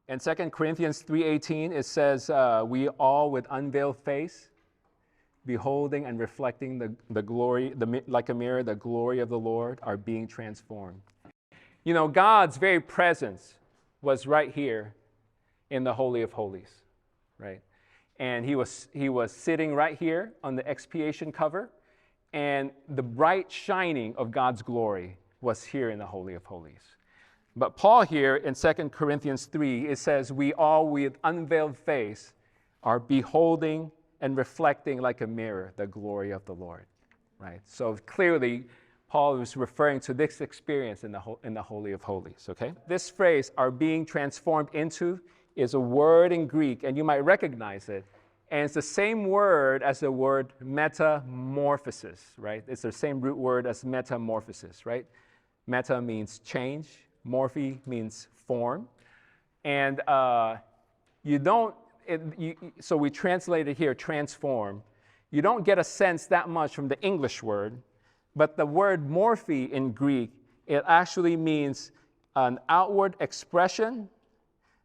In 2 Corinthians 3:18, it says, we all with unveiled face, beholding and reflecting the glory, like a mirror, the glory of the Lord, are being transformed. You know, God's very presence was right here in the Holy of Holies, right? And he was sitting right here on the expiation cover, and the bright shining of God's glory was here in the Holy of Holies. But Paul here in 2 Corinthians 3, it says, we all with unveiled face are beholding and reflecting like a mirror the glory of the Lord, right? So clearly, Paul is referring to this experience in the Holy of Holies, okay? This phrase, are being transformed into, is a word in Greek, and you might recognize it. And it's the same word as the word metamorphosis, right? It's the same root word as metamorphosis, right? Meta means change. Morphe means form. And so we translate it here, transform. You don't get a sense that much from the English word, but the word morphe in Greek, it actually means an outward expression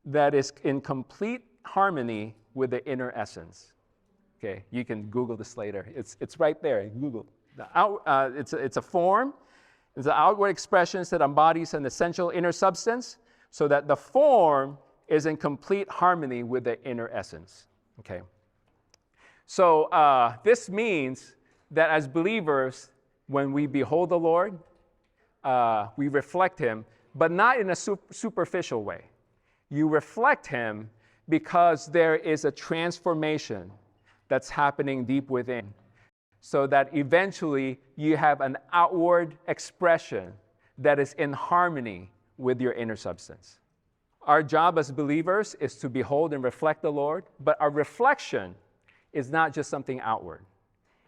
that is in complete harmony with the inner essence. Okay, you can Google this later. It's right there. Google. It's a form. It's an outward expression that embodies an essential inner substance, so that the form is in complete harmony with the inner essence. Okay. So this means that as believers, when we behold the Lord, we reflect Him, but not in a superficial way. You reflect Him because there is a transformation that's happening deep within, so that eventually you have an outward expression that is in harmony with your inner substance. Our job as believers is to behold and reflect the Lord, but our reflection is not just something outward.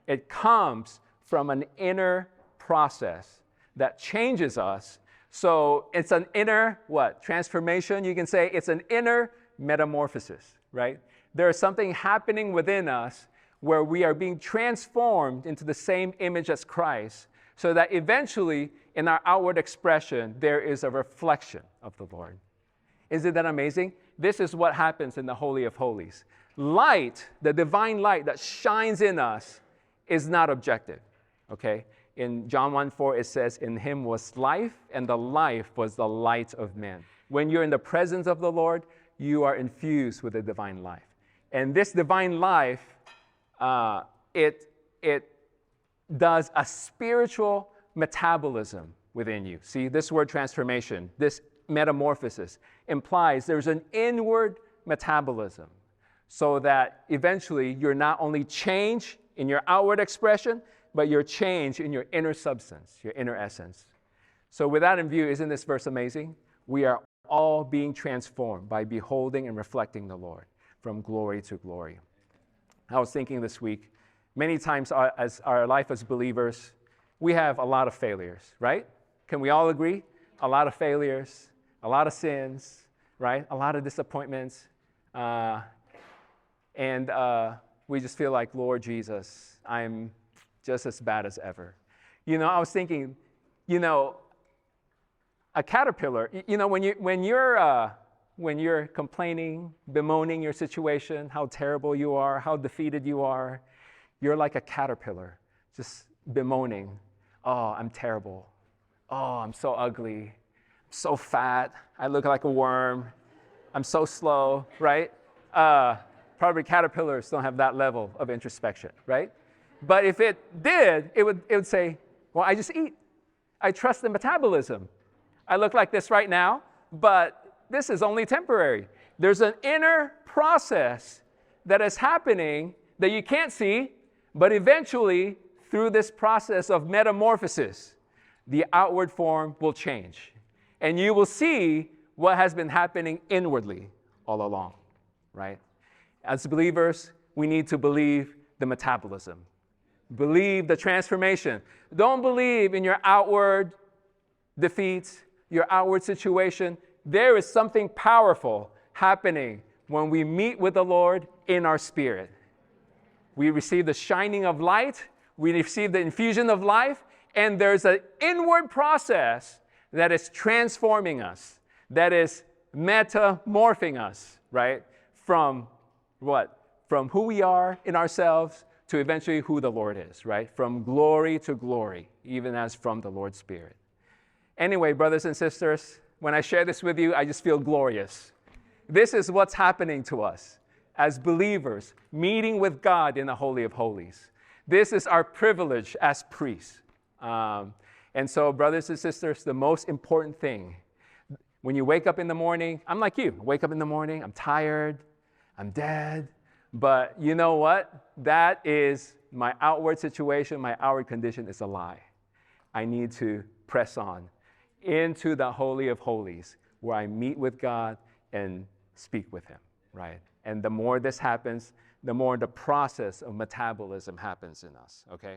It comes from an inner process that changes us. So it's an inner, transformation? You can say it's an inner metamorphosis, right? There is something happening within us where we are being transformed into the same image as Christ, so that eventually in our outward expression, there is a reflection of the Lord. Isn't that amazing? This is what happens in the Holy of Holies. Light, the divine light that shines in us, is not objective, okay? In John 1:4, it says, in Him was life, and the life was the light of men. When you're in the presence of the Lord, you are infused with the divine life. And this divine life, it does a spiritual metabolism within you. See, this word transformation, this metamorphosis, implies there's an inward metabolism, so that eventually you're not only changed in your outward expression, but you're changed in your inner substance, your inner essence. So with that in view, isn't this verse amazing? We are all being transformed by beholding and reflecting the Lord from glory to glory. I was thinking this week, many times as our life as believers, we have a lot of failures, right? Can we all agree? A lot of failures, a lot of sins, right? A lot of disappointments. And we just feel like, Lord Jesus, I'm just as bad as ever. You know, I was thinking, you know, a caterpillar, you know, when you're complaining, bemoaning your situation, how terrible you are, how defeated you are, you're like a caterpillar, just bemoaning, oh, I'm terrible. Oh, I'm so ugly. I'm so fat. I look like a worm. I'm so slow, right? Probably caterpillars don't have that level of introspection, right? But if it did, it would say, well, I just eat. I trust the metabolism. I look like this right now, but this is only temporary. There's an inner process that is happening that you can't see, but eventually, through this process of metamorphosis, the outward form will change. And you will see what has been happening inwardly all along, right? As believers, we need to believe the metabolism. Believe the transformation. Don't believe in your outward defeats, your outward situation. There is something powerful happening when we meet with the Lord in our spirit. We receive the shining of light, we receive the infusion of life, and there's an inward process that is transforming us, that is metamorphing us, right? From what? From who we are in ourselves to eventually who the Lord is, right? From glory to glory, even as from the Lord's Spirit. Anyway, brothers and sisters, when I share this with you, I just feel glorious. This is what's happening to us as believers, meeting with God in the Holy of Holies. This is our privilege as priests. And so, brothers and sisters, the most important thing, when you wake up in the morning, I'm like you, wake up in the morning, I'm tired, I'm dead, but you know what? That is my outward situation, my outward condition is a lie. I need to press on into the Holy of Holies, where I meet with God and speak with Him, right? And the more this happens, the more the process of metabolism happens in us, okay?